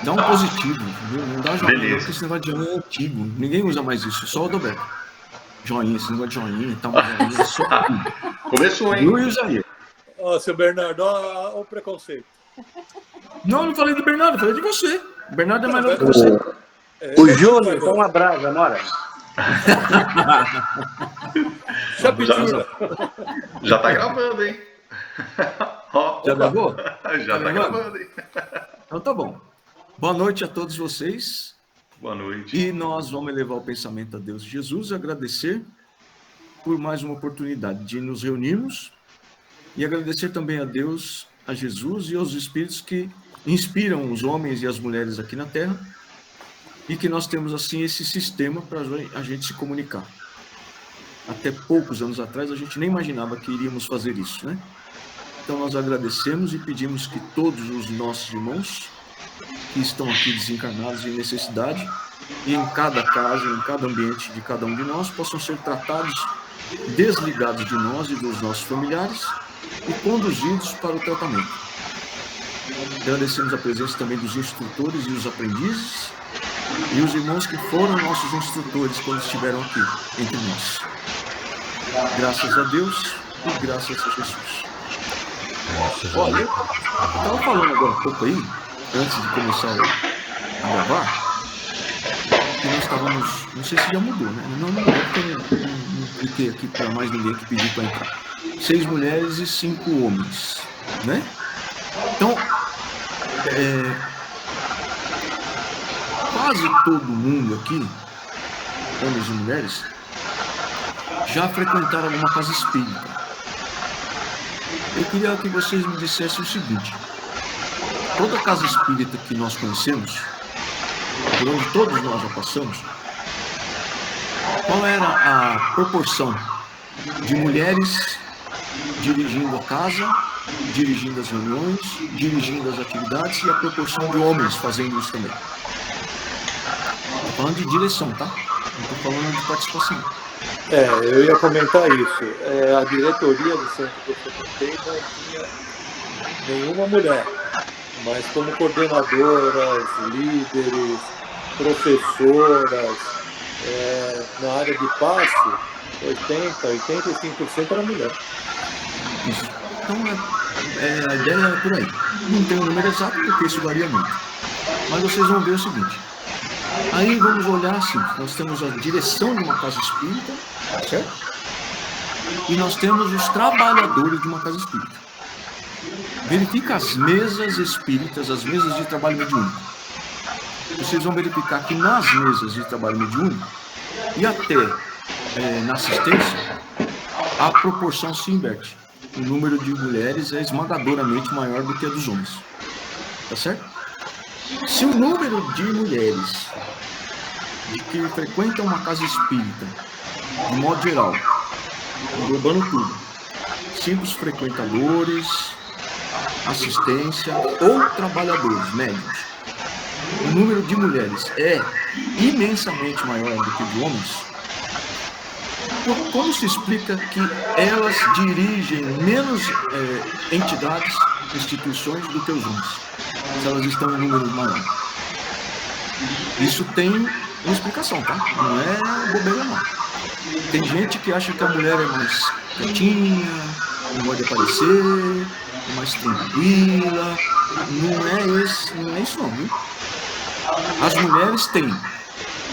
Dá um positivo, viu? Não dá joinha, Beleza. porque esse negócio de joinha é antigo. Ninguém usa mais isso, só o Adalberto. Joinha, esse negócio de joinha e tal, joinha é só. Começou, hein? Viu, Isaías? Ó, seu Bernardo, ó o preconceito. Não, eu não falei do Bernardo, eu falei de você. O Bernardo é mais novo que você. O Júnior com a brasa, Mora. Já tá gravando, hein? Já gravou? Já tá gravando, hein? Então tá bom. Boa noite a todos vocês. Boa noite. E nós vamos elevar o pensamento a Deus e Jesus e agradecer por mais uma oportunidade de nos reunirmos e agradecer também a Deus, a Jesus e aos Espíritos que inspiram os homens e as mulheres aqui na Terra e que nós temos assim esse sistema para a gente se comunicar. Até poucos anos atrás a gente nem imaginava que iríamos fazer isso, né? Então nós agradecemos e pedimos que todos os nossos irmãos que estão aqui desencarnados em necessidade e em cada casa, em cada ambiente de cada um de nós possam ser tratados desligados de nós e dos nossos familiares e conduzidos para o tratamento. Agradecemos a presença também dos instrutores e os aprendizes e os irmãos que foram nossos instrutores quando estiveram aqui entre nós. Graças a Deus e graças a Jesus. Olha, eu estava falando agora um pouco aí, antes de começar a gravar, que nós estávamos, não sei se já mudou, né? Não mudou, porque eu não cliquei aqui para mais ninguém que pediu para entrar. 6 mulheres e 5 homens, né? Então, quase todo mundo aqui, homens e mulheres, já frequentaram alguma casa espírita. Eu queria que vocês me dissessem o seguinte: toda casa espírita que nós conhecemos, por onde todos nós já passamos, qual era a proporção de mulheres dirigindo a casa, dirigindo as reuniões, dirigindo as atividades e a proporção de homens fazendo isso também? Estou falando de direção, tá? Não estou falando de participação. Eu ia comentar isso. A diretoria do centro que eu frequentei não tinha nenhuma mulher, mas como coordenadoras, líderes, professoras, na área de passe, 85% era mulher. Isso. Então, a ideia é por aí. Não tem um número exato, porque isso varia muito. Mas vocês vão ver o seguinte. Aí vamos olhar assim, nós temos a direção de uma casa espírita, certo? E nós temos os trabalhadores de uma casa espírita. Verifica as mesas espíritas, as mesas de trabalho mediúnico. Vocês vão verificar que nas mesas de trabalho mediúnico e até na assistência, a proporção se inverte. O número de mulheres é esmagadoramente maior do que a dos homens. Tá certo? Se o número de mulheres que frequentam uma casa espírita, de modo geral, englobando tudo, simples frequentadores, assistência ou trabalhadores médicos, o número de mulheres é imensamente maior do que de homens, como se explica que elas dirigem menos entidades, instituições do que os homens, se elas estão em números maiores? Isso tem uma explicação, tá? Não é bobeira, não. Tem gente que acha que a mulher é mais quietinha, não pode aparecer, é mais tranquila. Não é isso não, viu? As mulheres têm,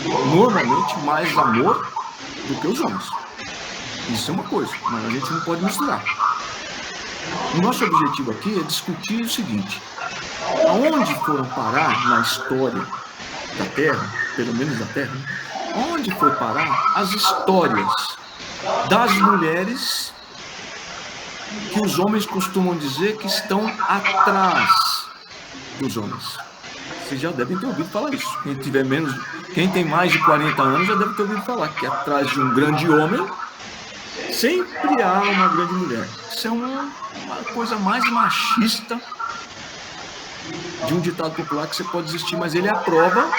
normalmente, mais amor do que os homens. Isso é uma coisa, mas a gente não pode misturar. O nosso objetivo aqui é discutir o seguinte: aonde foram parar na história da Terra, pelo menos da Terra, onde foi parar as histórias das mulheres que os homens costumam dizer que estão atrás dos homens? Vocês já devem ter ouvido falar isso. Quem tem mais de 40 anos já deve ter ouvido falar que atrás de um grande homem sempre há uma grande mulher. Isso é uma coisa mais machista de um ditado popular que você pode existir, mas ele é a prova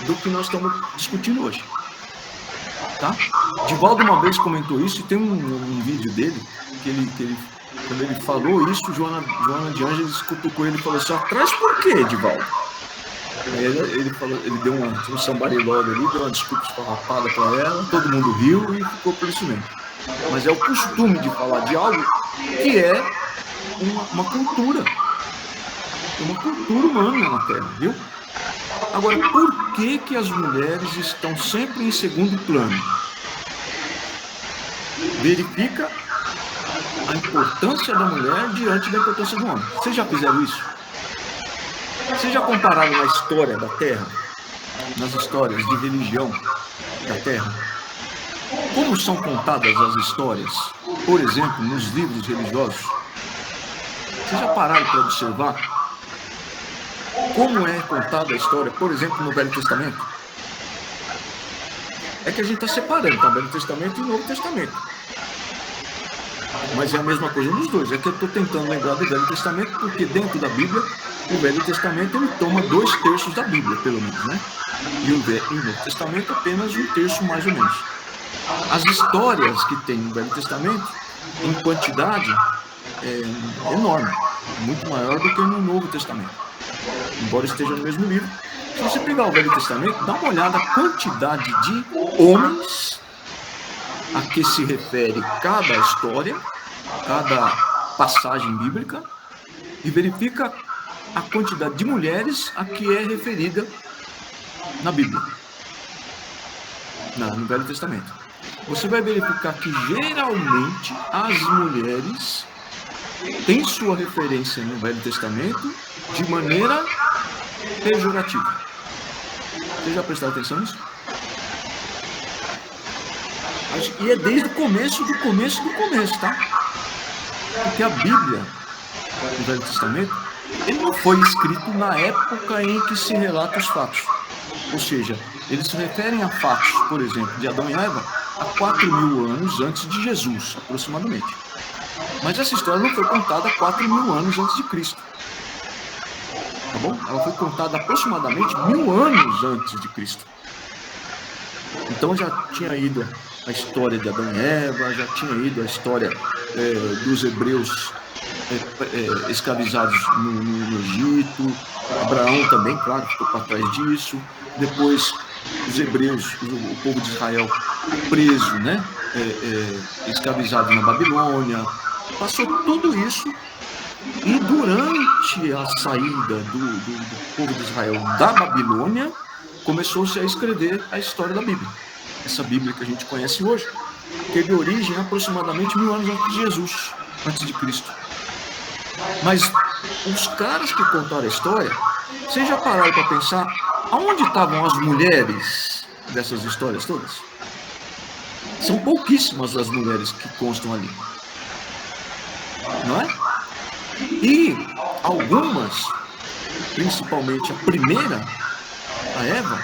do que nós estamos discutindo hoje. Tá? Divaldo uma vez comentou isso, e tem um vídeo dele, que ele quando ele falou isso, Joana de Ângeles cutucou ele e falou assim: atrás por quê, Divaldo? Aí ele falou, ele deu um sambarilório ali, deu uma desculpa esfarrapada para ela, todo mundo riu e ficou por isso mesmo. Mas é o costume de falar de algo que é uma cultura humana na Terra, viu? Agora, por que as mulheres estão sempre em segundo plano? Verifica a importância da mulher diante da importância do homem. Vocês já fizeram isso? Vocês já compararam na história da Terra, nas histórias de religião da Terra, como são contadas as histórias, por exemplo, nos livros religiosos? Vocês já pararam para observar como é contada a história, por exemplo, no Velho Testamento? É que a gente está separando, tá? Velho Testamento e Novo Testamento. Mas é a mesma coisa nos dois. É que eu estou tentando lembrar do Velho Testamento, porque dentro da Bíblia, o Velho Testamento ele toma 2/3 da Bíblia, pelo menos, né? E o Novo Testamento apenas 1/3, mais ou menos. As histórias que tem no Velho Testamento, em quantidade, é enorme, muito maior do que no Novo Testamento, embora esteja no mesmo livro. Se você pegar o Velho Testamento, dá uma olhada na quantidade de homens a que se refere cada história, cada passagem bíblica, e verifica a quantidade de mulheres a que é referida na Bíblia, no Velho Testamento. Você vai verificar que geralmente as mulheres têm sua referência no Velho Testamento de maneira pejorativa. Vocês já prestaram atenção nisso? E é desde o começo do começo, tá? Porque a Bíblia, o Velho Testamento, ele não foi escrito na época em que se relata os fatos. Ou seja, eles se referem a fatos, por exemplo, de Adão e Eva, há 4.000 anos antes de Jesus, aproximadamente. Mas essa história não foi contada há 4.000 anos antes de Cristo. Tá bom? Ela foi contada aproximadamente 1.000 anos antes de Cristo. Então já tinha ido a história de Adão e Eva, já tinha ido a história dos hebreus escravizados no Egito, Abraão também, claro, ficou para trás disso. Depois os hebreus, o povo de Israel preso, né? Escravizado na Babilônia. Passou tudo isso, e durante a saída do povo de Israel da Babilônia, começou-se a escrever a história da Bíblia. Essa Bíblia que a gente conhece hoje teve origem aproximadamente 1.000 anos antes de Jesus, antes de Cristo. Mas os caras que contaram a história, vocês já pararam para pensar aonde estavam as mulheres dessas histórias todas? São pouquíssimas as mulheres que constam ali, não é? E algumas, principalmente a primeira, a Eva,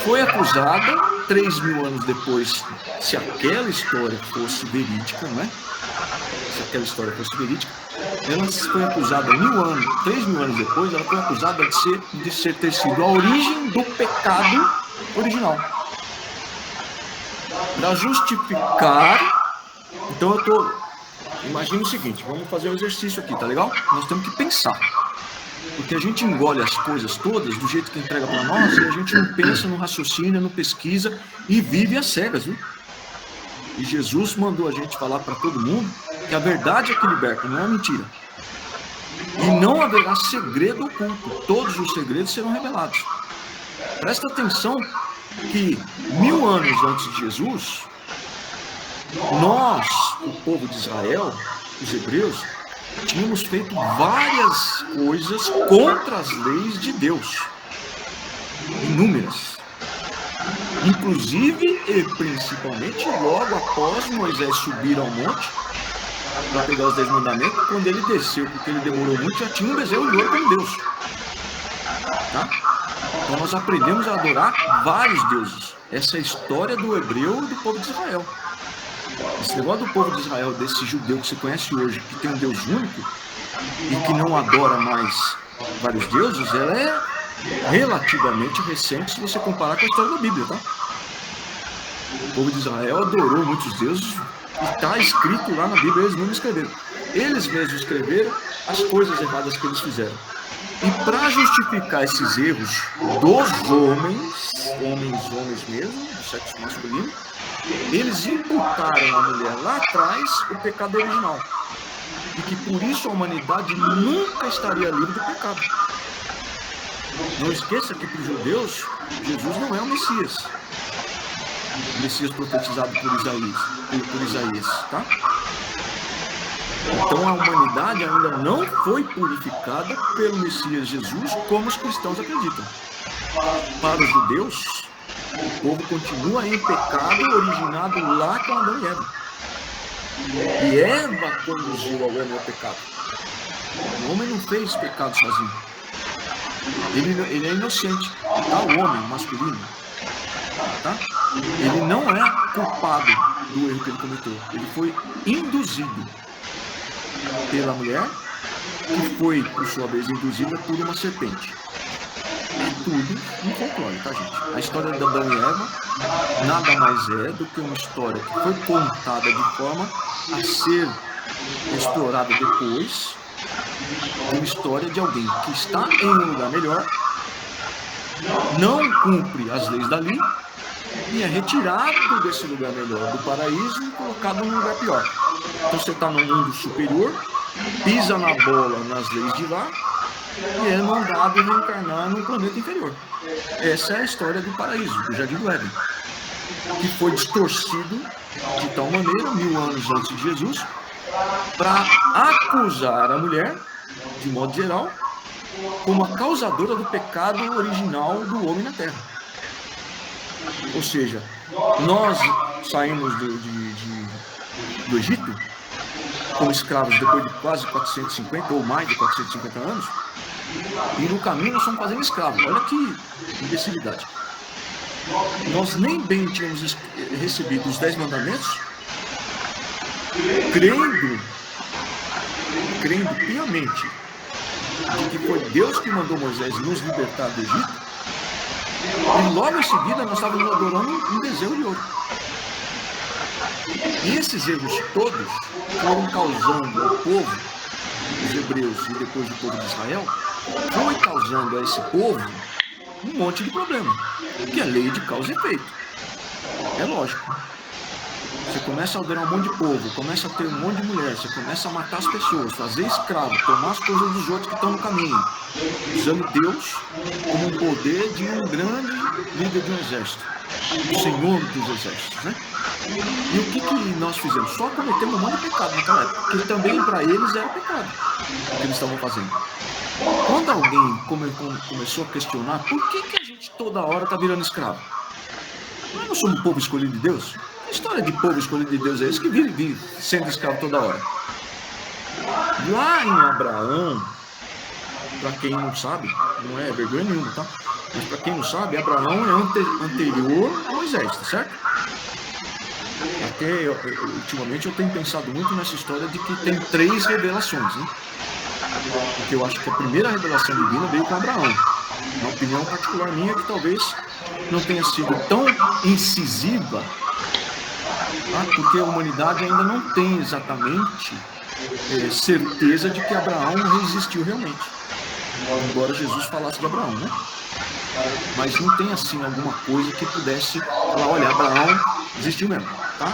foi acusada 3.000 anos depois, se aquela história fosse verídica, não é? Se aquela história fosse verídica, ela foi acusada 3.000 anos depois, ela foi acusada de ter sido a origem do pecado original. Para justificar, então imagina o seguinte, vamos fazer um exercício aqui, tá legal? Nós temos que pensar. Porque a gente engole as coisas todas do jeito que entrega para nós e a gente não pensa, não raciocina, não pesquisa e vive às cegas, viu? E Jesus mandou a gente falar para todo mundo que a verdade é que liberta, não é mentira. E não haverá segredo oculto, todos os segredos serão revelados. Presta atenção que 1.000 anos antes de Jesus, nós, o povo de Israel, os hebreus, tínhamos feito várias coisas contra as leis de Deus, inúmeras, inclusive e principalmente logo após Moisés subir ao monte para pegar os 10 mandamentos. Quando ele desceu, porque ele demorou muito, já tinha um bezerro de ouro com Deus, tá? Então nós aprendemos a adorar vários deuses. Essa é a história do hebreu e do povo de Israel. Esse negócio do povo de Israel, desse judeu que se conhece hoje, que tem um Deus único e que não adora mais vários deuses, ela é relativamente recente se você comparar com a história da Bíblia, tá? O povo de Israel adorou muitos deuses e está escrito lá na Bíblia, eles mesmos escreveram. Eles mesmos escreveram as coisas erradas que eles fizeram. E para justificar esses erros dos homens mesmo, do sexo masculino, eles imputaram à mulher lá atrás o pecado original. E que por isso a humanidade nunca estaria livre do pecado. Não esqueça que para os judeus, Jesus não é o Messias. O Messias profetizado por Isaías, tá? Então a humanidade ainda não foi purificada pelo Messias Jesus, como os cristãos acreditam. Para os judeus, o povo continua em pecado originado lá com Adão e Eva. E Eva conduziu ao homem ao pecado. O homem não fez pecado sozinho. Ele é inocente. Tá? O homem masculino, tá? Ele não é culpado do erro que ele cometeu. Ele foi induzido pela mulher, que foi, por sua vez, induzida por uma serpente. É tudo um folclore, tá, gente? A história de Adão e Eva nada mais é do que uma história que foi contada de forma a ser explorada depois de uma história de alguém que está em um lugar melhor, não cumpre as leis dali e é retirado desse lugar melhor do paraíso e colocado num lugar pior. Então você está num mundo superior, pisa na bola nas leis de lá e é mandado reencarnar num planeta inferior. Essa é a história do paraíso, do Jardim do Éden, que foi distorcido de tal maneira, 1000 anos antes de Jesus, para acusar a mulher, de modo geral, como a causadora do pecado original do homem na Terra. Ou seja, nós saímos do Egito como escravos depois de quase 450 ou mais de 450 anos, e no caminho nós estamos fazendo escravos. Olha que imbecilidade. Nós nem bem tínhamos recebido os 10 mandamentos, crendo piamente de que foi Deus que mandou Moisés nos libertar do Egito, e logo em seguida nós estávamos adorando um bezerro de ouro. E esses erros todos foram causando ao povo, os hebreus e depois o povo de Israel, foi causando a esse povo um monte de problema, que é lei de causa e efeito. É lógico. Você começa a adorar um monte de povo, começa a ter um monte de mulher, você começa a matar as pessoas, fazer escravo, tomar as coisas dos outros que estão no caminho, usando Deus como um poder de um grande líder de um exército, o Senhor dos exércitos, né? E o que nós fizemos? Só cometemos um monte de pecado naquela época, que também para eles era pecado o que eles estavam fazendo. Quando alguém começou a questionar por que a gente toda hora está virando escravo? Nós não somos um povo escolhido de Deus? Que história de povo escolhido de Deus é esse que vive sendo escravo toda hora? Lá em Abraão, para quem não sabe, não é vergonha nenhuma, tá? Mas para quem não sabe, Abraão é anterior a Moisés, tá certo? Até ultimamente eu tenho pensado muito nessa história de que tem 3 revelações, né? Porque eu acho que a primeira revelação divina veio com Abraão. Uma opinião particular minha que talvez não tenha sido tão incisiva, tá? Porque a humanidade ainda não tem exatamente certeza de que Abraão existiu realmente. Embora Jesus falasse de Abraão, né? Mas não tem assim alguma coisa que pudesse falar, olha, Abraão existiu mesmo, tá?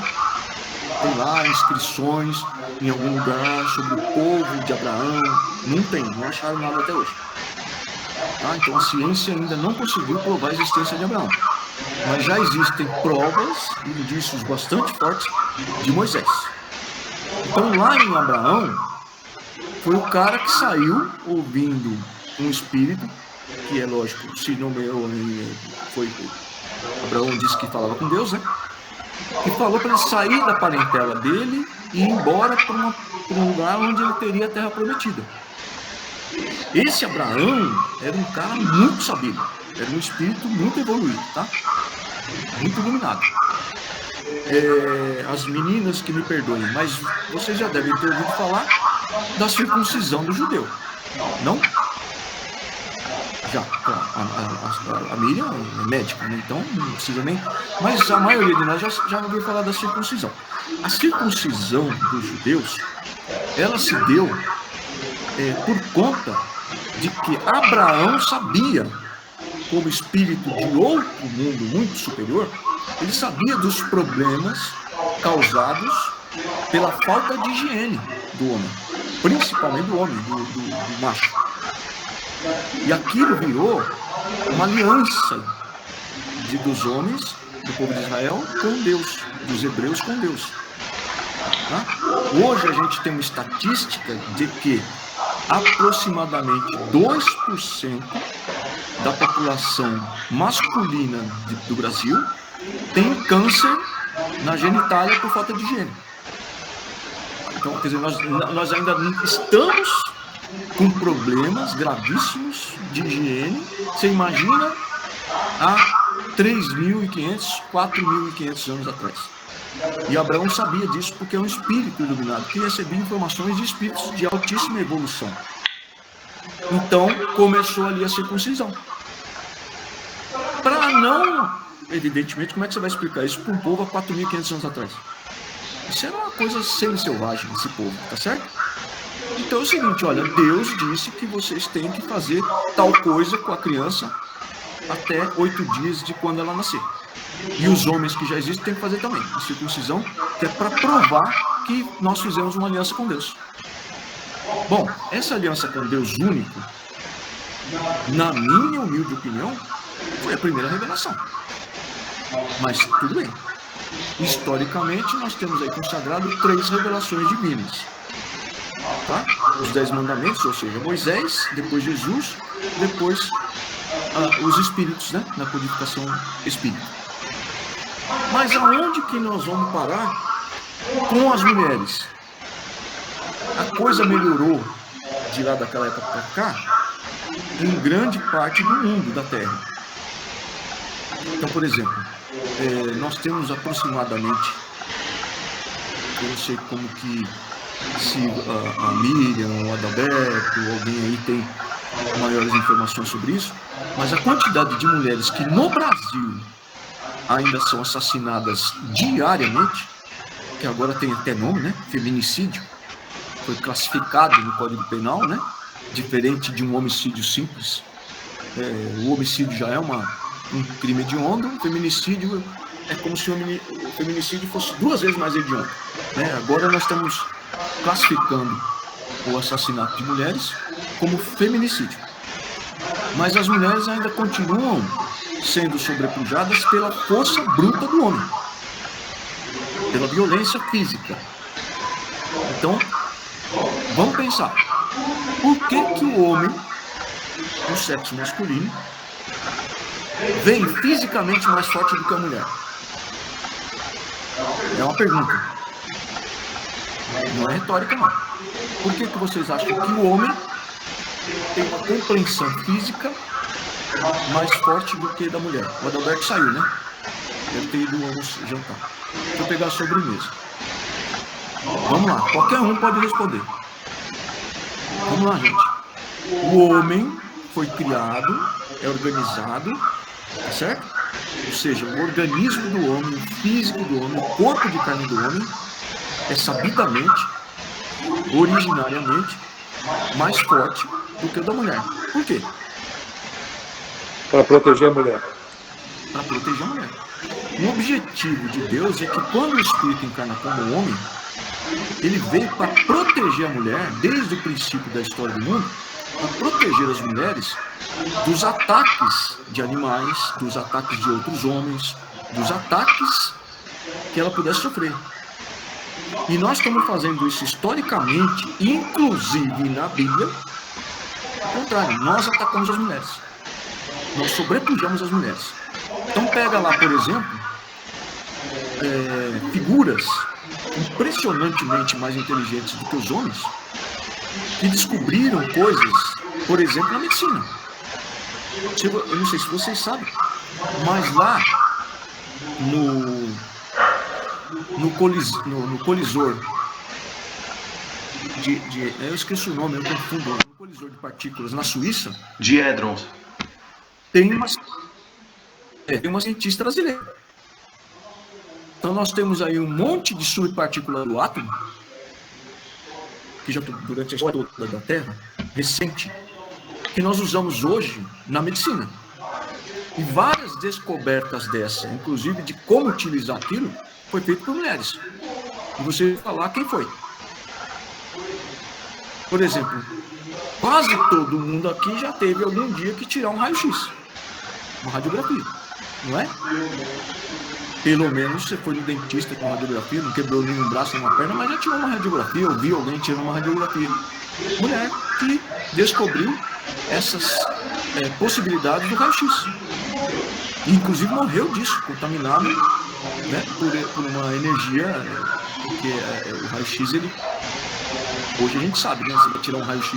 Tem lá inscrições em algum lugar sobre o povo de Abraão. Não tem, não acharam nada até hoje. Tá? Então a ciência ainda não conseguiu provar a existência de Abraão. Mas já existem provas, indícios bastante fortes, de Moisés. Então lá em Abraão, foi o cara que saiu ouvindo um espírito, que é lógico, se nomeou, foi Abraão disse que falava com Deus, né? Que falou para ele sair da parentela dele e ir embora para um lugar onde ele teria a terra prometida. Esse Abraão era um cara muito sabido, era um espírito muito evoluído, tá? Muito iluminado. As meninas que me perdoem, mas vocês já devem ter ouvido falar da circuncisão do judeu, não? Já, claro, a Miriam é médica, né? Então não precisa nem... Mas a maioria de nós já ouviu falar da circuncisão. A circuncisão dos judeus, ela se deu por conta de que Abraão sabia, como espírito de outro mundo muito superior, ele sabia dos problemas causados pela falta de higiene do homem, principalmente do homem, do macho. E aquilo virou uma aliança dos homens, do povo de Israel, com Deus, dos hebreus com Deus. Tá? Hoje a gente tem uma estatística de que aproximadamente 2% da população masculina do Brasil tem câncer na genitália por falta de higiene. Então, quer dizer, nós ainda estamos com problemas gravíssimos de higiene. Você imagina há 3.500, 4.500 anos atrás. E Abraão sabia disso porque é um espírito iluminado que recebia informações de espíritos de altíssima evolução. Então, começou ali a circuncisão. Para não, evidentemente, como é que você vai explicar isso para um povo há 4.500 anos atrás? Isso era uma coisa semi-selvagem, esse povo, tá certo? Então é o seguinte, olha, Deus disse que vocês têm que fazer tal coisa com a criança até 8 dias de quando ela nascer. E os homens que já existem têm que fazer também a circuncisão, que é para provar que nós fizemos uma aliança com Deus. Bom, essa aliança com Deus único, na minha humilde opinião, foi a primeira revelação. Mas tudo bem. Historicamente, nós temos aí consagrado 3 revelações divinas. Tá? Os 10 mandamentos, ou seja, Moisés, depois Jesus, depois os espíritos, né? Na codificação espírita. Mas aonde que nós vamos parar com as mulheres? A coisa melhorou de lá daquela época para cá em grande parte do mundo da Terra. Então, por exemplo, nós temos aproximadamente, eu não sei como que, se a Miriam, o Adalberto, alguém aí tem maiores informações sobre isso, mas a quantidade de mulheres que no Brasil ainda são assassinadas diariamente, que agora tem até nome, né? Feminicídio, foi classificado no Código Penal, né? Diferente de um homicídio simples. O homicídio já é um crime hediondo, o feminicídio é como se o feminicídio fosse 2 vezes mais hediondo. Né? Agora nós estamos classificando o assassinato de mulheres como feminicídio. Mas as mulheres ainda continuam sendo sobrepujadas pela força bruta do homem, pela violência física. Então, vamos pensar, por que o homem, o sexo masculino, vem fisicamente mais forte do que a mulher? É uma pergunta. Não é retórica, não. Por que vocês acham que o homem tem uma compreensão física mais forte do que da mulher? O Adalberto saiu, né? Deve ter ido jantar. Deixa eu pegar a sobremesa. Vamos lá, qualquer um pode responder. Vamos lá, gente. O homem foi criado, é organizado, tá certo? Ou seja, o organismo do homem, o físico do homem, o corpo de carne do homem é sabidamente, originariamente, mais forte do que o da mulher. Por quê? Para proteger a mulher. Para proteger a mulher. O objetivo de Deus é que quando o Espírito encarna como homem, ele veio para proteger a mulher, desde o princípio da história do mundo, para proteger as mulheres dos ataques de animais, dos ataques de outros homens, dos ataques que ela pudesse sofrer. E nós estamos fazendo isso historicamente, inclusive na Bíblia. Ao contrário, nós atacamos as mulheres. Nós sobrepujamos as mulheres. Então pega lá, por exemplo, figuras impressionantemente mais inteligentes do que os homens, que descobriram coisas, por exemplo, na medicina. Eu não sei se vocês sabem, mas lá no colisor eu esqueci o nome, eu confundo, no colisor de partículas na Suíça, de Hadrons, tem uma cientista brasileira. Então nós temos aí um monte de subpartícula do átomo, que já durante a história toda da Terra, recente, que nós usamos hoje na medicina. E várias descobertas dessa, inclusive de como utilizar aquilo, foi feito por mulheres. E você vai falar quem foi. Por exemplo, quase todo mundo aqui já teve algum dia que tirar um raio-x, uma radiografia, não é? Pelo menos você foi no dentista com radiografia, não quebrou nenhum braço, nenhuma perna, mas já tirou uma radiografia, ou viu alguém tirando uma radiografia. Mulher que descobriu essas possibilidades do raio-x. Inclusive morreu disso, contaminado, né, por uma energia, porque o raio-x, hoje a gente sabe, né? Você vai tirar um raio-x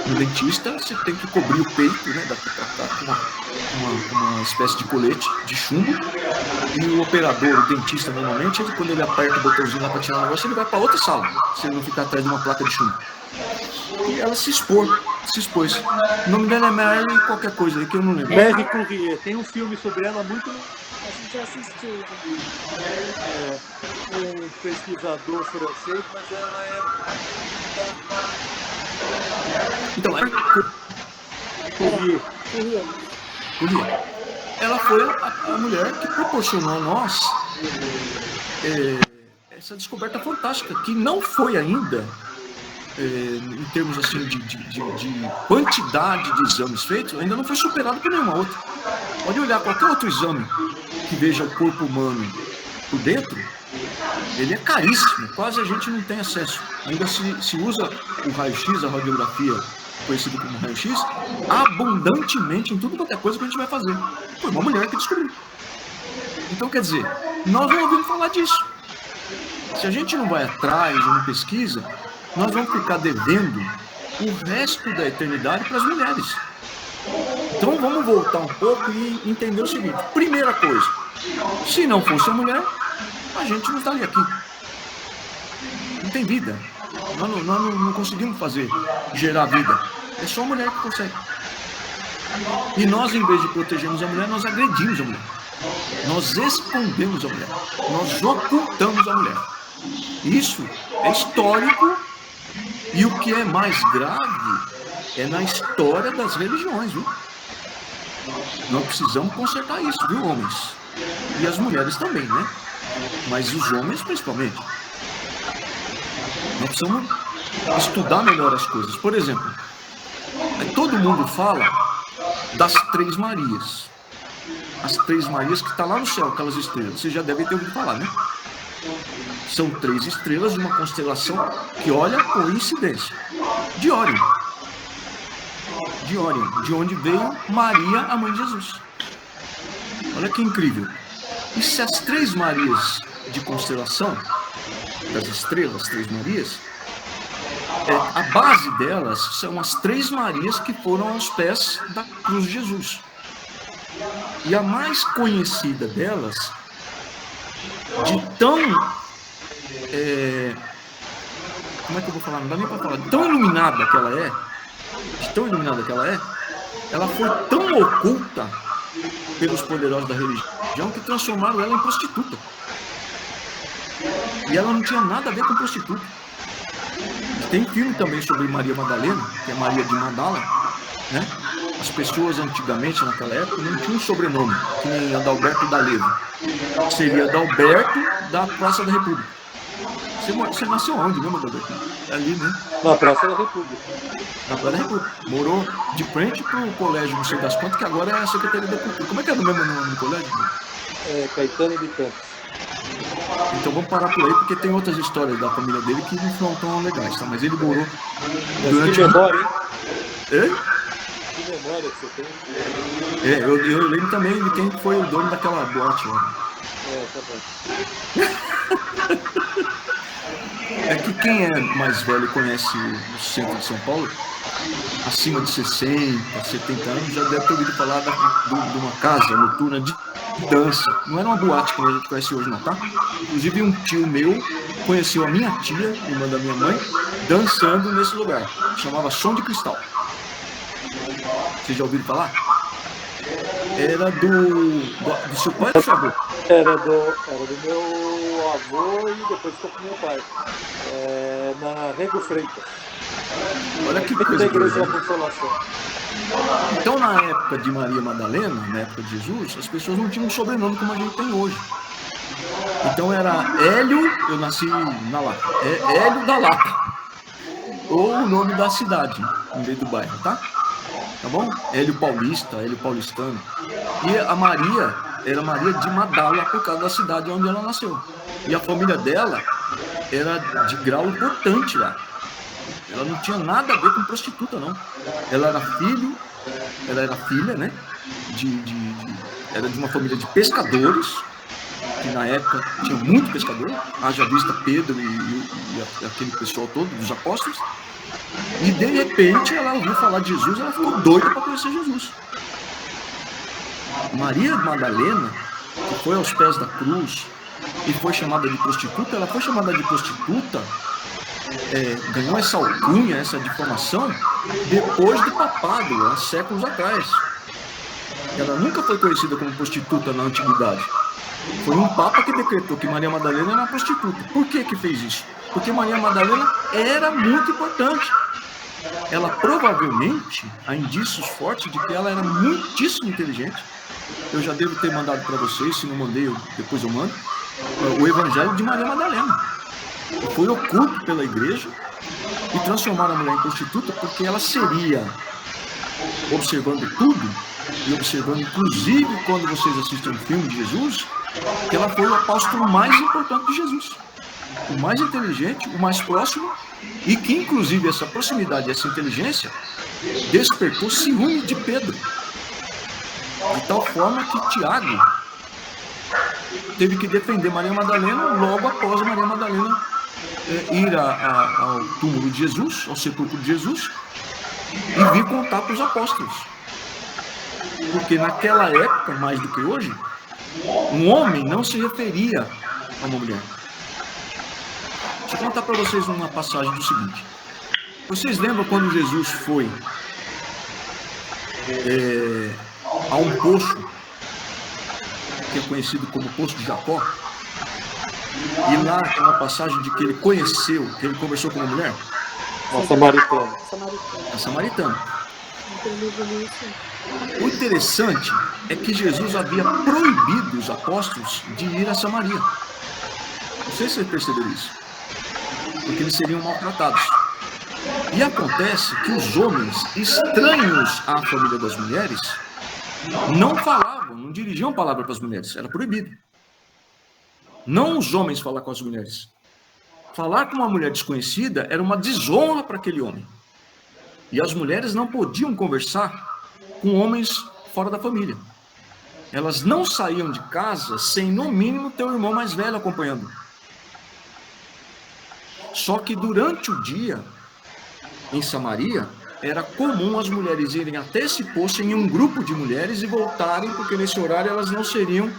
no dentista, você tem que cobrir o peito, né? Com uma espécie de colete de chumbo. E o operador, o dentista, normalmente, quando ele aperta o botãozinho lá para tirar o negócio, ele vai para outra sala, se ele não ficar atrás de uma placa de chumbo. E ela se expôs. O nome dela é Mary qualquer coisa aí que eu não lembro. Mary Curie, tem um filme sobre ela muito. A gente assistiu. Um pesquisador francês, mas ela é. Então, Curie. ela foi a mulher que proporcionou a nós essa descoberta fantástica, que não foi ainda, em termos assim de quantidade de exames feitos, ainda não foi superado por nenhuma outra. Pode olhar qualquer outro exame que veja o corpo humano por dentro, ele é caríssimo, quase a gente não tem acesso. Ainda se usa o raio-x, a radiografia, conhecido como raio-x, abundantemente em tudo qualquer coisa que a gente vai fazer. Foi uma mulher que descobriu. Então, quer dizer, nós não ouvimos falar disso. Se a gente não vai atrás, não pesquisa, nós vamos ficar devendo o resto da eternidade para as mulheres. Então, vamos voltar um pouco e entender o seguinte. Primeira coisa, se não fosse a mulher, a gente não estaria aqui. Não tem vida. Nós não conseguimos gerar vida. É só a mulher que consegue. E nós, em vez de protegermos a mulher, nós agredimos a mulher. Nós escondemos a mulher. Nós ocultamos a mulher. Isso é histórico. E o que é mais grave é na história das religiões, viu? Nós precisamos consertar isso, viu, homens? E as mulheres também, né? Mas os homens, principalmente. Nós precisamos estudar melhor as coisas. Por exemplo, todo mundo fala das Três Marias. As Três Marias que estão lá no céu, aquelas estrelas. Vocês já devem ter ouvido falar, né? São 3 estrelas de uma constelação que, olha, coincidência. De Órion. De onde veio Maria, a mãe de Jesus. Olha que incrível. E se as 3 Marias de constelação, das estrelas, 3 Marias, a base delas são as 3 Marias que foram aos pés da cruz de Jesus. E a mais conhecida delas, de tão... como é que eu vou falar? Não dá nem para falar. De tão iluminada que ela é, ela foi tão oculta pelos poderosos da religião que transformaram ela em prostituta. E ela não tinha nada a ver com prostituta. Tem filme também sobre Maria Madalena, que é Maria de Madala, né? As pessoas antigamente, naquela época, não tinham sobrenome, que nem Adalberto D'Alevo. Seria Adalberto da Praça da República. Você nasceu onde mesmo, Adalberto? Ali, né? Na Praça da República. Na Praça da República. Morou de frente para o colégio, não sei das quantas, que agora é a Secretaria da Cultura. Como é que é o mesmo nome do colégio? Caetano de Campos. Então vamos parar por aí, porque tem outras histórias da família dele que não são tão legais, tá? Mas ele morou durante... Que memória, hein? É? Que memória que você tem. Eu lembro também de quem foi o dono daquela boate lá. Tá bom. É que quem é mais velho e conhece o centro de São Paulo, acima de 60, 70 anos, já deve ter ouvido falar de uma casa noturna de dança. Não era uma boate como a gente conhece hoje, não, tá? Inclusive um tio meu conheceu a minha tia, irmã da minha mãe, dançando nesse lugar. Chamava Som de Cristal. Vocês já ouviram falar? Era do seu pai ou do seu avô? Era do meu avô e depois ficou com meu pai. Na Rego Freitas. Olha que Da coisa. Igreja da Consolação. Então, na época de Maria Madalena, na época de Jesus, as pessoas não tinham um sobrenome como a gente tem hoje. Então era Hélio, eu nasci na Lapa, Hélio da Lapa, ou o nome da cidade, no meio do bairro, tá? Tá bom? Hélio Paulista, Hélio Paulistano. E a Maria era Maria de Madala, por causa da cidade onde ela nasceu. E a família dela era de grau importante lá. Ela não tinha nada a ver com prostituta, não. Ela era filha, né? Era de uma família de pescadores, que na época tinha muito pescador, haja vista Pedro e aquele pessoal todo, dos apóstolos. E de repente ela ouviu falar de Jesus, ela ficou doida para conhecer Jesus. Maria Madalena, que foi aos pés da cruz e foi chamada de prostituta, ela foi chamada de prostituta, ganhou essa alcunha, essa difamação, depois do papado, há séculos atrás. Ela nunca foi conhecida como prostituta na antiguidade. Foi um papa que decretou que Maria Madalena era uma prostituta. Por que fez isso? Porque Maria Madalena era muito importante. Ela provavelmente, há indícios fortes de que ela era muitíssimo inteligente. Eu já devo ter mandado para vocês, se não mandei, depois eu mando, o Evangelho de Maria Madalena. Foi oculto pela igreja e transformaram a mulher em prostituta porque ela seria, observando tudo, e observando inclusive quando vocês assistem um filme de Jesus, que ela foi o apóstolo mais importante de Jesus. O mais inteligente, o mais próximo, e que inclusive essa proximidade, essa inteligência, despertou ciúme de Pedro. De tal forma que Tiago teve que defender Maria Madalena logo após Maria Madalena ir ao túmulo de Jesus, ao sepulcro de Jesus, e vir contar para os apóstolos. Porque naquela época, mais do que hoje, um homem não se referia a uma mulher. Deixa eu contar para vocês uma passagem do seguinte. Vocês lembram quando Jesus foi a um poço, que é conhecido como Poço de Jacó, e lá tem uma passagem de que ele conheceu, que ele conversou com uma mulher? Uma samaritana. A samaritana. O interessante é que Jesus havia proibido os apóstolos de ir a Samaria. Não sei se vocês perceberam isso. Porque eles seriam maltratados. E acontece que os homens estranhos à família das mulheres não falavam, não dirigiam palavra para as mulheres. Era proibido. Não os homens falar com as mulheres. Falar com uma mulher desconhecida era uma desonra para aquele homem. E as mulheres não podiam conversar com homens fora da família. Elas não saíam de casa sem, no mínimo, ter o irmão mais velho acompanhando. Só que durante o dia, em Samaria, era comum as mulheres irem até esse poço em um grupo de mulheres e voltarem, porque nesse horário elas não seriam,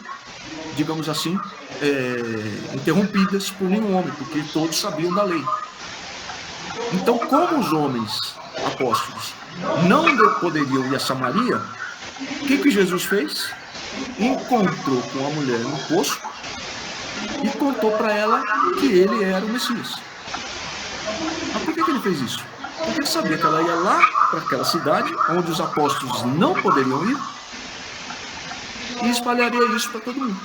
digamos assim, interrompidas por nenhum homem, porque todos sabiam da lei. Então, como os homens apóstolos não poderiam ir a Samaria, o que Jesus fez? Encontrou com a mulher no poço e contou para ela que ele era o Messias. Mas por que ele fez isso? Porque ele sabia que ela ia lá para aquela cidade onde os apóstolos não poderiam ir e espalharia isso para todo mundo.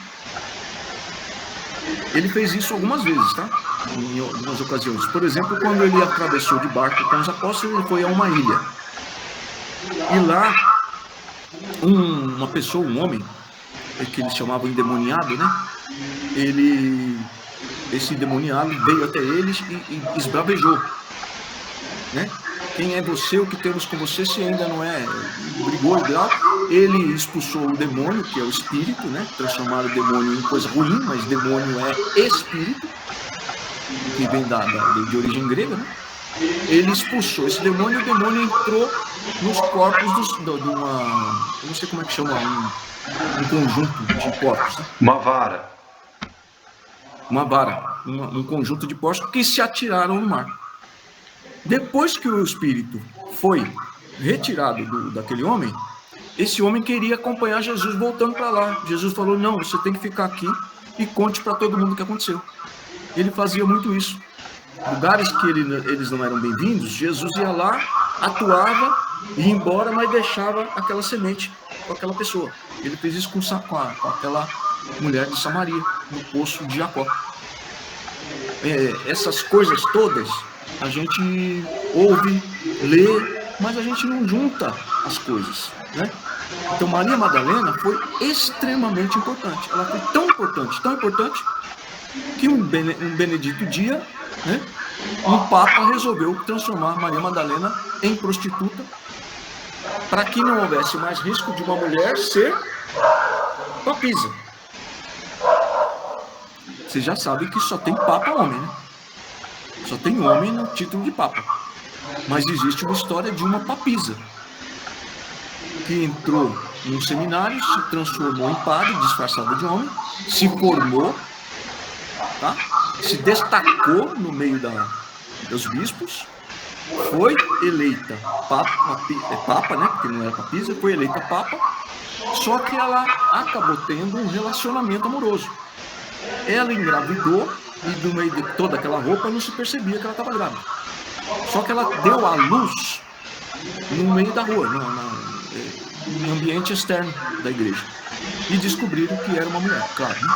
Ele fez isso algumas vezes, tá? Em algumas ocasiões. Por exemplo, quando ele atravessou de barco com os apóstolos, ele foi a uma ilha. E lá, uma pessoa, um homem, que eles chamavam endemoniado, né? Esse endemoniado veio até eles e esbravejou, né? Quem é você, o que temos com você, se ainda não é? Brigou e tal. Ele expulsou o demônio, que é o espírito, né? Transformaram o demônio em coisa ruim, mas demônio é espírito, que vem de origem grega, né? Ele expulsou esse demônio e o demônio entrou nos corpos de uma... Eu não sei como é que chama, um conjunto de porcos. Né? Uma vara. Uma vara, um conjunto de porcos que se atiraram no mar. Depois que o espírito foi retirado daquele homem, esse homem queria acompanhar Jesus voltando para lá. Jesus falou, não, você tem que ficar aqui e conte para todo mundo o que aconteceu. Ele fazia muito isso. Lugares que eles não eram bem-vindos, Jesus ia lá, atuava ia embora, mas deixava aquela semente com aquela pessoa. Ele fez isso com aquela mulher de Samaria, no poço de Jacó. Essas coisas todas a gente ouve, lê, mas a gente não junta as coisas, né? Então Maria Madalena foi extremamente importante. Ela foi tão importante, que um benedito dia, né, um papa resolveu transformar Maria Madalena em prostituta, para que não houvesse mais risco de uma mulher ser papisa. Vocês já sabem que só tem papa homem, né? Só tem homem no título de papa. Mas existe uma história de uma papisa que entrou num seminário, se transformou em padre, disfarçada de homem, se formou, tá? Se destacou no meio dos bispos, foi eleita papa, né? Porque não era papisa, foi eleita papa, só que ela acabou tendo um relacionamento amoroso. Ela engravidou e do meio de toda aquela roupa não se percebia que ela estava grávida. Só que ela deu à luz no meio da rua, no ambiente externo da igreja. E descobriram que era uma mulher, claro, né?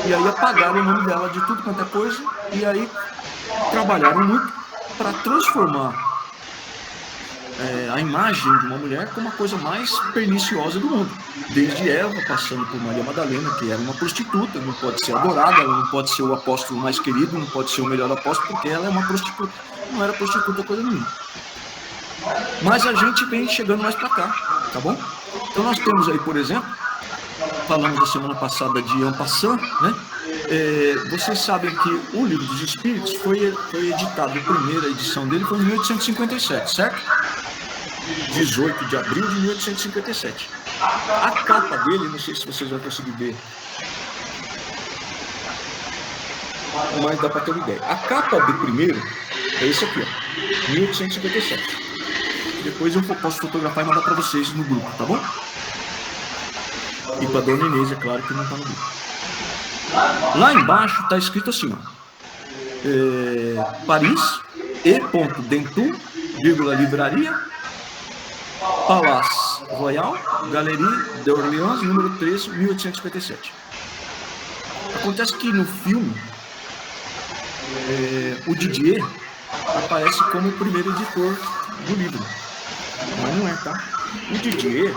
E aí apagaram o nome dela de tudo quanto é coisa, e aí trabalharam muito para transformar a imagem de uma mulher como a coisa mais perniciosa do mundo. Desde Eva, passando por Maria Madalena, que era uma prostituta, não pode ser adorada, ela não pode ser o apóstolo mais querido, não pode ser o melhor apóstolo, porque ela é uma prostituta. Não era prostituta coisa nenhuma. Mas a gente vem chegando mais para cá, tá bom? Então nós temos aí, por exemplo, falamos na semana passada de En Passant, né? Vocês sabem que o Livro dos Espíritos foi editado, a primeira edição dele foi em 1857, certo? 18 de abril de 1857. A capa dele, não sei se vocês vão conseguir ver, mas dá para ter uma ideia. A capa do primeiro é esse aqui, ó, 1857. Depois eu posso fotografar e mandar para vocês no grupo, tá bom? E para a Dona Inês, é claro que não está no grupo. Lá embaixo está escrito assim, ó, Paris, E.Dentu, livraria, Palace Royal, Galerie de Orleans, número 13, 1857. Acontece que no filme, o Didier aparece como o primeiro editor do livro. Mas não é, tá? O Didier,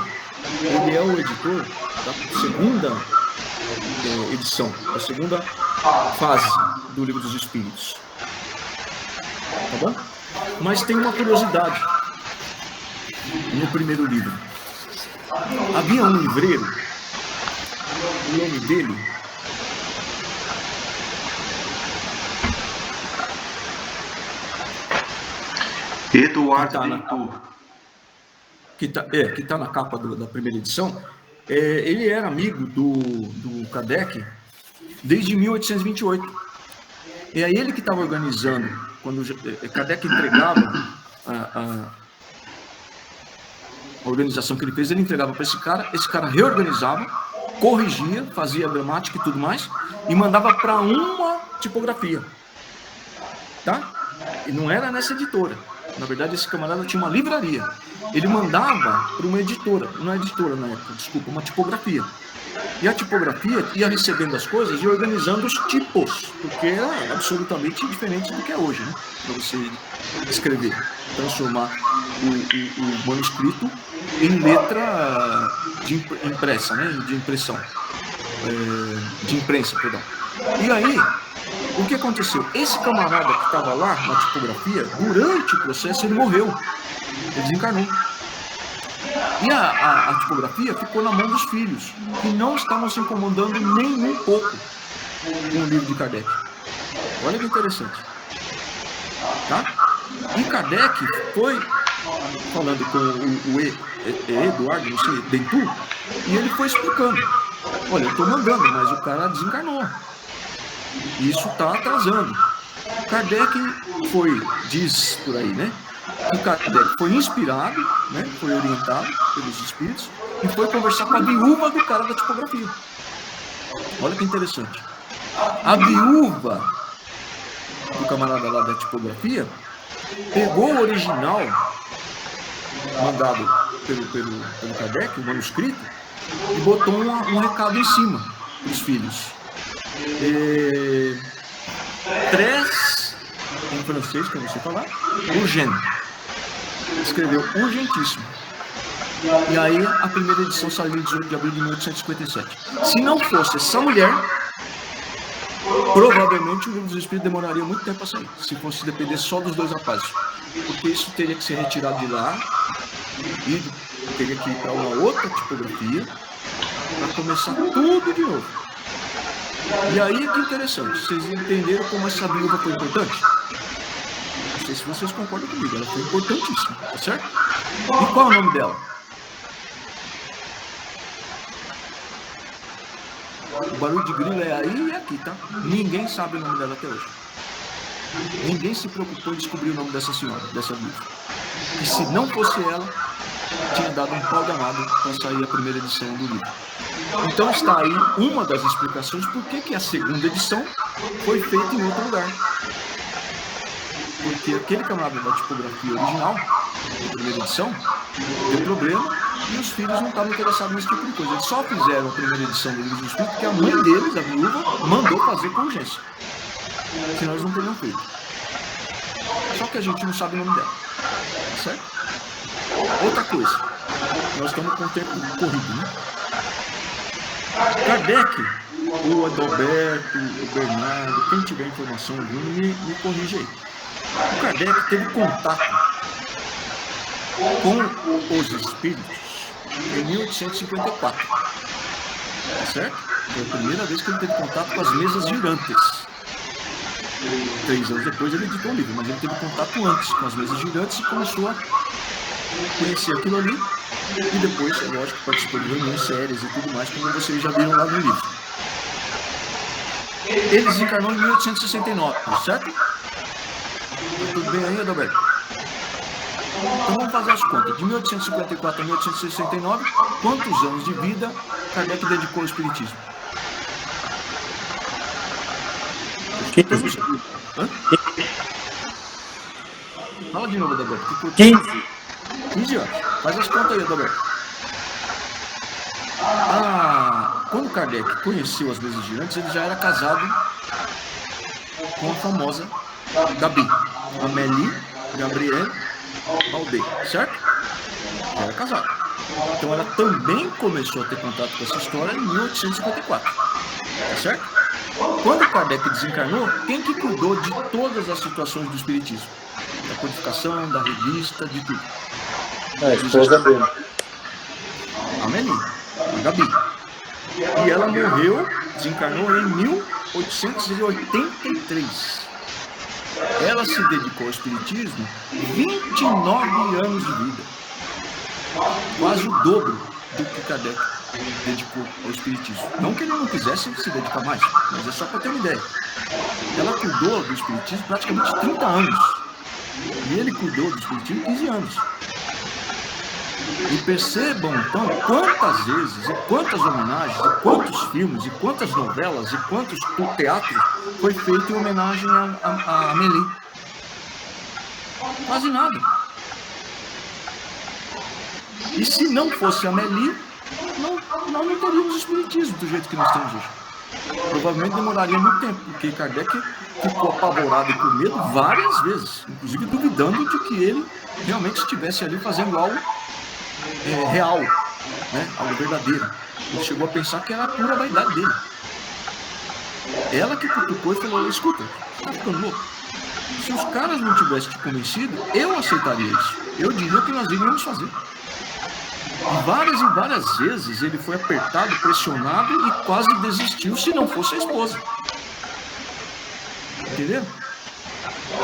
ele é o editor da segunda edição, da segunda fase do Livro dos Espíritos. Tá bom? Mas tem uma curiosidade no primeiro livro. Havia um livreiro, o nome dele Eduardo Dentu, que está na capa da primeira edição. Ele era amigo do Kardec desde 1828. E é ele que estava organizando, quando Kardec entregava a organização que ele fez, ele entregava para esse cara reorganizava, corrigia, fazia a gramática e tudo mais, e mandava para uma tipografia, tá? E não era nessa editora. Na verdade, esse camarada tinha uma livraria. Ele mandava para uma editora, não é editora na época, desculpa, uma tipografia. E a tipografia ia recebendo as coisas e organizando os tipos, porque é absolutamente diferente do que é hoje, né? Para você escrever, transformar o manuscrito em letra impressa, né? De impressão, de imprensa, perdão. E aí, o que aconteceu? Esse camarada que estava lá na tipografia, durante o processo, ele morreu. Ele desencarnou. E a tipografia ficou na mão dos filhos, que não estavam se incomodando nem um pouco com o livro de Kardec. Olha que interessante. Tá? E Kardec foi falando com o Eduardo, não sei, Dentu, e ele foi explicando. Olha, eu estou mandando, mas o cara desencarnou. Isso está atrasando. Kardec diz por aí, né? Que Kardec foi inspirado, né? Foi orientado pelos espíritos e foi conversar com a viúva do cara da tipografia. Olha que interessante. A viúva do camarada lá da tipografia pegou o original mandado pelo Kardec, o manuscrito, e botou um recado em cima para os filhos. Très, em francês, que eu não sei falar, urgent. Escreveu urgentíssimo. E aí a primeira edição saiu em 18 de abril de 1857. Se não fosse essa mulher, provavelmente o Livro dos Espíritos demoraria muito tempo a sair, se fosse depender só dos dois rapazes. Porque isso teria que ser retirado de lá e teria que ir para uma outra tipografia para começar tudo de novo. E aí é que interessante, vocês entenderam como essa viúva foi importante? Não sei se vocês concordam comigo, ela foi importantíssima, tá certo? E qual é o nome dela? O barulho de grilo é aí e aqui, tá? Ninguém sabe o nome dela até hoje. Ninguém se preocupou em descobrir o nome dessa senhora, dessa viúva. E se não fosse ela, tinha dado um pau danado para sair a primeira edição do livro. Então está aí uma das explicações por que a segunda edição foi feita em outro lugar. Porque aquele camarada da tipografia original, da primeira edição, deu problema e os filhos não estavam interessados nesse tipo de coisa. Eles só fizeram a primeira edição do Livro dos Espíritos porque a mãe deles, a viúva, mandou fazer com urgência. Senão eles não teriam feito. Só que a gente não sabe o nome dela. Certo? Outra coisa. Nós estamos com o tempo corrido, né? Kardec, o Adalberto, o Bernardo, quem tiver informação alguma, me corrige aí. O Kardec teve contato com os espíritos em 1854. Tá certo? Foi a primeira vez que ele teve contato com as mesas girantes. 3 anos depois ele editou o livro, mas ele teve contato antes com as mesas girantes e começou a conhecer aquilo ali. E depois, é lógico, participou de reuniões sérias e tudo mais, como vocês já viram lá no livro. Ele desencarnou em 1869, certo? Tudo bem aí, Adalberto? Então vamos fazer as contas. De 1854 a 1869, quantos anos de vida Kardec dedicou ao Espiritismo? Hã? Fala de novo, Adalberto. 15 anos. Faz as contas aí, Adalberto. Quando Kardec conheceu as mesas girantes, ele já era casado com a famosa Gabi, Amélie Gabrielle Baudet, certo? Já era casado. Então ela também começou a ter contato com essa história em 1854, tá certo? Quando Kardec desencarnou, quem que cuidou de todas as situações do Espiritismo? Da codificação, da revista, de tudo. A esposa dele. Amélie, a Gabi. E ela morreu, desencarnou em 1883. Ela se dedicou ao Espiritismo 29 anos de vida. Quase o dobro do que Kardec dedicou ao Espiritismo. Não que ele não quisesse se dedicar mais, mas é só para ter uma ideia. Ela cuidou do Espiritismo praticamente 30 anos. E ele cuidou do Espiritismo 15 anos. E percebam, então, quantas vezes, e quantas homenagens, e quantos filmes, e quantas novelas, e quantos teatros foi feito em homenagem a Amélie. Quase nada. E se não fosse a Amélie, nós não teríamos Espiritismo do jeito que nós temos hoje. Provavelmente demoraria muito tempo, porque Kardec ficou apavorado e com medo várias vezes, inclusive duvidando de que ele realmente estivesse ali fazendo algo real, né? Algo verdadeiro. Ele chegou a pensar que era a pura vaidade dele. Ela que cutucou e falou: escuta, você tá ficando louco? Se os caras não tivessem te convencido, eu aceitaria isso. Eu diria que nós iríamos fazer. E várias vezes ele foi apertado, pressionado e quase desistiu se não fosse a esposa. Entendeu?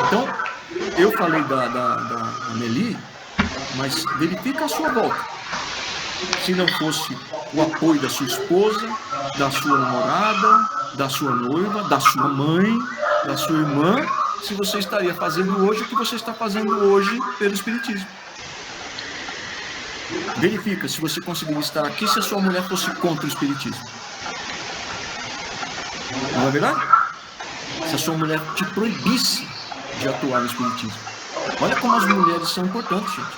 Então, eu falei da Amélie, mas verifica a sua volta. Se não fosse o apoio da sua esposa, da sua namorada, da sua noiva, da sua mãe, da sua irmã, se você estaria fazendo hoje o que você está fazendo hoje pelo Espiritismo. Verifica se você conseguiria estar aqui se a sua mulher fosse contra o Espiritismo. Não é verdade? Se a sua mulher te proibisse de atuar no Espiritismo. Olha como as mulheres são importantes, gente.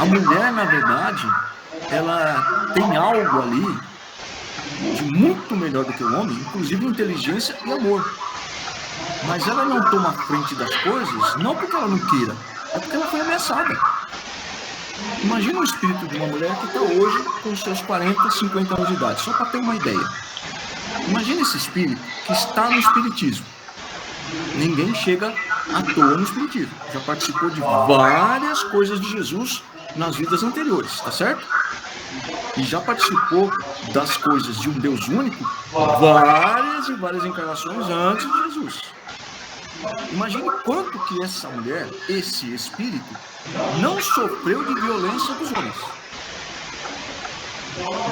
A mulher, na verdade, ela tem algo ali de muito melhor do que o homem, inclusive inteligência e amor. Mas ela não toma frente das coisas, não porque ela não queira, é porque ela foi ameaçada. Imagina o espírito de uma mulher que está hoje com seus 40, 50 anos de idade, só para ter uma ideia. Imagina esse espírito que está no espiritismo. Ninguém chega à toa no espiritismo. Já participou de várias coisas de Jesus nas vidas anteriores, tá certo? E já participou das coisas de um Deus único várias e várias encarnações antes de Jesus. Imagine quanto que essa mulher, esse espírito, não sofreu de violência dos homens.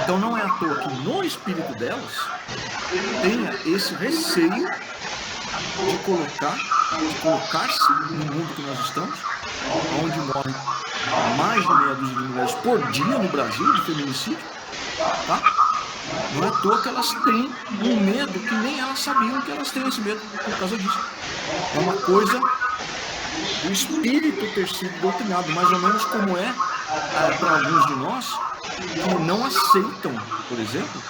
Então não é à toa que no espírito delas tenha esse receio de colocar-se no mundo que nós estamos, onde morrem mais de meia dúzia de mulheres por dia no Brasil de feminicídio, tá? Não é à toa que elas têm um medo que nem elas sabiam que elas têm esse medo por causa disso. É uma coisa do espírito ter sido doutrinado, mais ou menos como é para alguns de nós que não aceitam, por exemplo,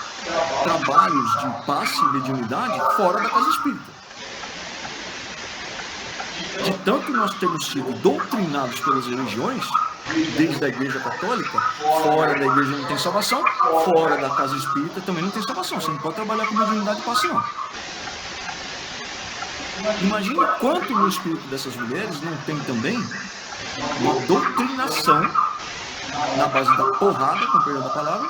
trabalhos de passe e mediunidade fora da casa espírita. De tanto nós temos sido doutrinados pelas religiões, desde a Igreja Católica, fora da igreja não tem salvação, fora da casa espírita também não tem salvação. Você não pode trabalhar com mediunidade de passe, não. Imagine quanto no espírito dessas mulheres não tem também uma doutrinação na base da porrada, com o perdão da palavra,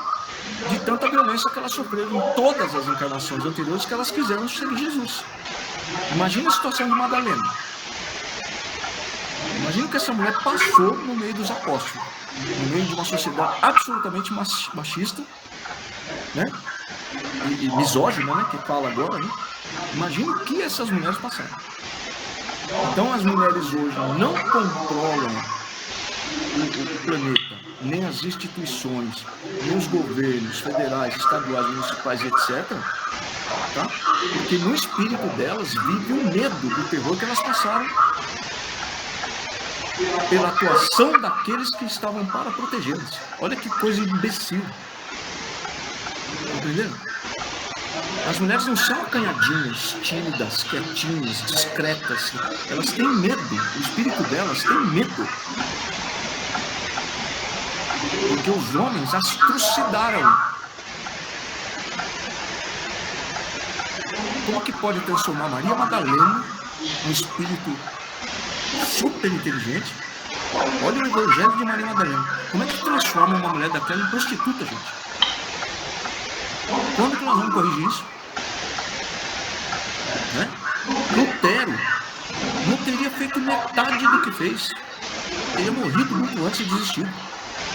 de tanta violência que elas sofreram em todas as encarnações anteriores que elas quiseram seguir Jesus. Imagine a situação de Madalena. Imagina que essa mulher passou no meio dos apóstolos, no meio de uma sociedade absolutamente machista, né? E misógina, né? Que fala agora, né? Imagina o que essas mulheres passaram. Então as mulheres hoje não controlam o planeta, nem as instituições, nem os governos federais, estaduais, municipais, etc. Tá? Porque no espírito delas vive o medo do terror que elas passaram pela atuação daqueles que estavam para protegê-las. Olha que coisa imbecil. Entendeu? As mulheres não são acanhadinhas, tímidas, quietinhas, discretas. Elas têm medo. O espírito delas tem medo. Porque os homens as trucidaram. Como que pode transformar Maria Madalena, um espírito super inteligente? Olha o evangelho de Maria Madalena. Como é que transforma uma mulher daquela em prostituta, gente? Quando que nós vamos corrigir isso? Né? Lutero não teria feito metade do que fez. Teria morrido muito antes de desistir.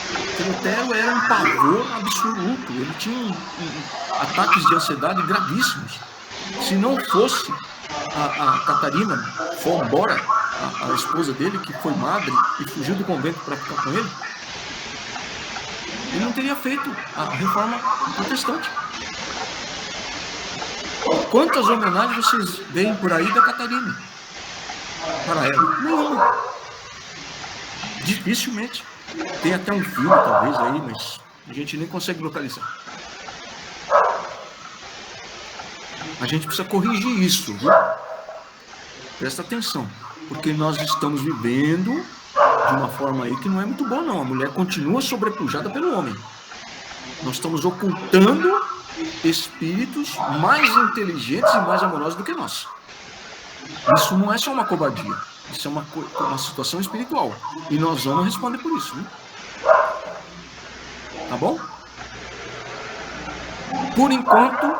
Porque Lutero era um pavor absoluto. Ele tinha ataques de ansiedade gravíssimos. Se não fosse a Catarina von Bora, a esposa dele, que foi madre e fugiu do convento para ficar com ele não teria feito a reforma protestante. Quantas homenagens vocês veem por aí da Catarina para ela? Nenhuma. Dificilmente. Tem até um filme, talvez, aí, mas a gente nem consegue localizar. A gente precisa corrigir isso, viu? Presta atenção, porque nós estamos vivendo de uma forma aí que não é muito boa, não. A mulher continua sobrepujada pelo homem. Nós estamos ocultando espíritos mais inteligentes e mais amorosos do que nós. Isso não é só uma covardia. Isso é uma situação espiritual. E nós vamos responder por isso, né? Tá bom? Por enquanto,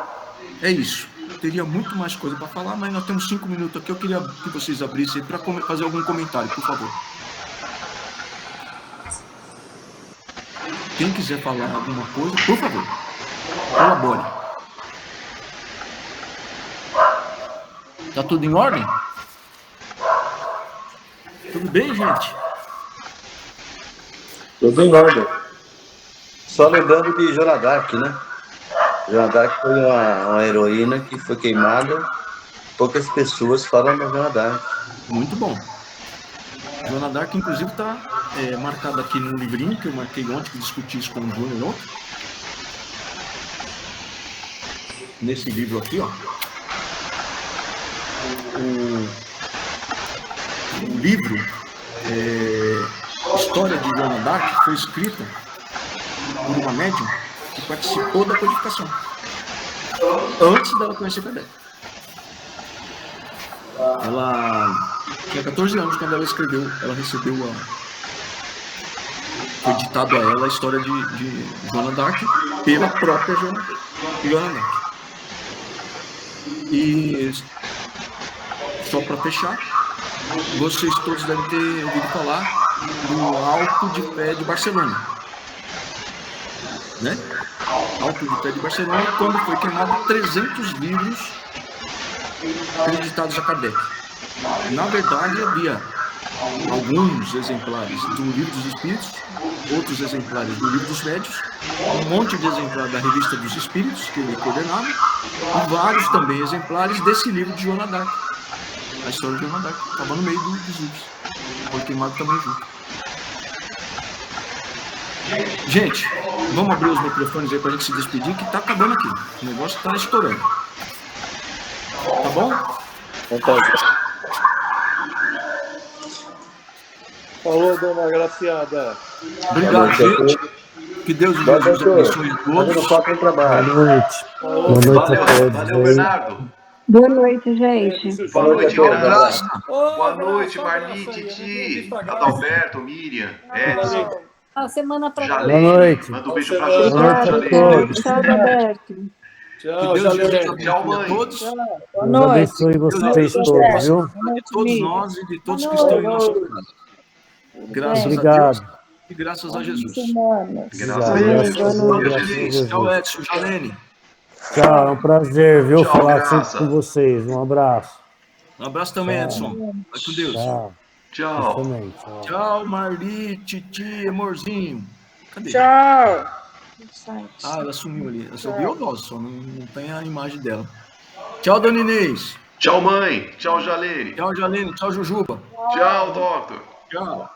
é isso. Teria muito mais coisa para falar, mas nós temos 5 minutos aqui. Eu queria que vocês abrissem para fazer algum comentário, por favor. Quem quiser falar alguma coisa, por favor, colabore. Tá tudo em ordem? Tudo bem, gente? Tudo em ordem. Só lembrando de Joana d'Arc, né? Joana d'Arc foi uma heroína que foi queimada. Poucas pessoas falam da Joana d'Arc. Muito bom. Joana d'Arc, inclusive, está marcada aqui num livrinho que eu marquei ontem, que discuti isso com o Júnior ontem. Nesse livro aqui, ó. O livro História de Joana d'Arc foi escrita por uma médium que participou da codificação antes dela conhecer Kardec. Ela tinha 14 anos quando ela escreveu, ela recebeu foi ditado a ela a história de Joana d'Arc pela própria Joana d'Arc. E só para fechar, vocês todos devem ter ouvido falar do Alto de Pé de Barcelona, né? Alto de Pé de Barcelona, quando foi queimado 300 livros acreditados a Kardec. Na verdade, havia alguns exemplares do Livro dos Espíritos, outros exemplares do Livro dos Médios, um monte de exemplares da Revista dos Espíritos, que ele coordenava, e vários também exemplares desse livro de Joana d'Arc. A história de Joana d'Arc estava no meio dos livros. Foi queimado também junto. Gente, vamos abrir os microfones aí para a gente se despedir, que está acabando aqui. O negócio está estourando. Tá bom? Falou, dona Graciada. Obrigado, gente. Que Deus e Jesus abençoe a todos. Boa noite. Boa noite a todos. Valeu, Bernardo. Boa noite, gente. Boa noite, Graça. Boa noite, Marli, Titi, Adalberto, Miriam, Edson, A semana para Jalene. Boa noite. Manda um beijo pra Boa José. noite a Jalene. todos. Tchau, Roberto. Que Tchau, Deus e Jesus Jalene. Tchau, abençoe a mãe. todos. Boa Deus noite. abençoe vocês todos, viu? De todos nós e de todos que estão em nossa casa. Graças a Obrigado. Deus e graças a Jesus. Graças a Obrigado. Deus. Graças a Deus Deus. feliz. Tchau, Edson, Jalene. Tchau, é um prazer, viu? Tchau, Falar Graça. sempre com vocês. Um abraço. Um abraço também, Edson. Vai com Deus. Tchau. Você Tchau. também. Tchau. Tchau, Marli, Titi, amorzinho. Cadê? Tchau. Ah, ela sumiu ali. Eu só vi a voz, só não tem a imagem dela. Tchau, Dona Inês. Tchau, mãe. Tchau, Jalene. Tchau, Jalene. Tchau, Jujuba. Tchau, Doctor. Tchau.